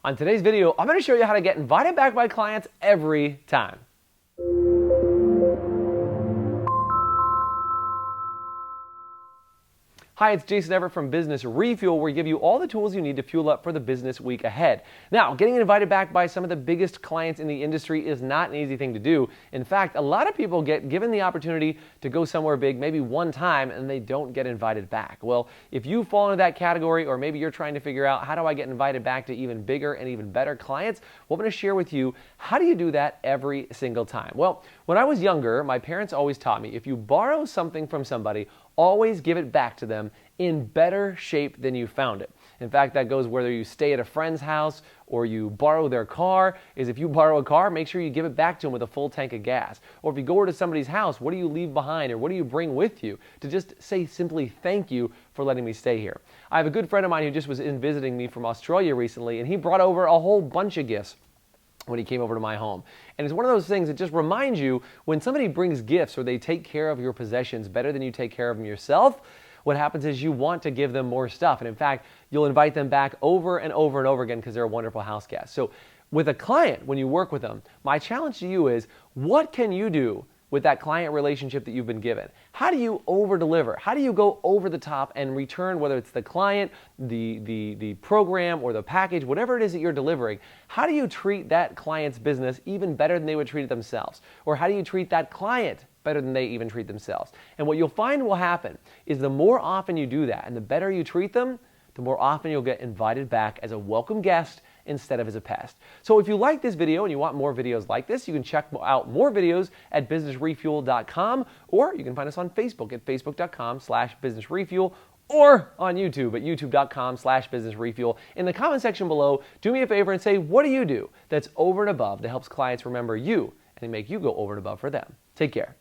On today's video, I'm going to show you how to get invited back by clients every time. Hi, it's Jason Everett from Business Refuel, where we give you all the tools you need to fuel up for the business week ahead. Now, getting invited back by some of the biggest clients in the industry is not an easy thing to do. In fact, a lot of people get given the opportunity to go somewhere big maybe one time and they don't get invited back. Well, if you fall into that category, or maybe you're trying to figure out how do I get invited back to even bigger and even better clients, well, I'm going to share with you how do you do that every single time. Well, when I was younger, my parents always taught me if you borrow something from somebody, always give it back to them in better shape than you found it. In fact, that goes whether you stay at a friend's house or you borrow their car. Is if you borrow a car, make sure you give it back to them with a full tank of gas. Or if you go over to somebody's house, what do you leave behind or what do you bring with you to just say simply thank you for letting me stay here. I have a good friend of mine who just was in visiting me from Australia recently, and he brought over a whole bunch of gifts when he came over to my home. And it's one of those things that just reminds you when somebody brings gifts or they take care of your possessions better than you take care of them yourself, what happens is you want to give them more stuff. And in fact, you'll invite them back over and over and over again because they're a wonderful house guest. So with a client, when you work with them, my challenge to you is what can you do with that client relationship that you've been given? How do you over-deliver? How do you go over the top and return, whether it's the client, the program, or the package, whatever it is that you're delivering, how do you treat that client's business even better than they would treat it themselves? Or how do you treat that client better than they even treat themselves? And what you'll find will happen is the more often you do that and the better you treat them, the more often you'll get invited back as a welcome guest instead of as a pest. So if you like this video and you want more videos like this, you can check out more videos at businessrefuel.com, or you can find us on Facebook at facebook.com/businessrefuel, or on YouTube at youtube.com/businessrefuel. In the comment section below, do me a favor and say, what do you do that's over and above that helps clients remember you and make you go over and above for them? Take care.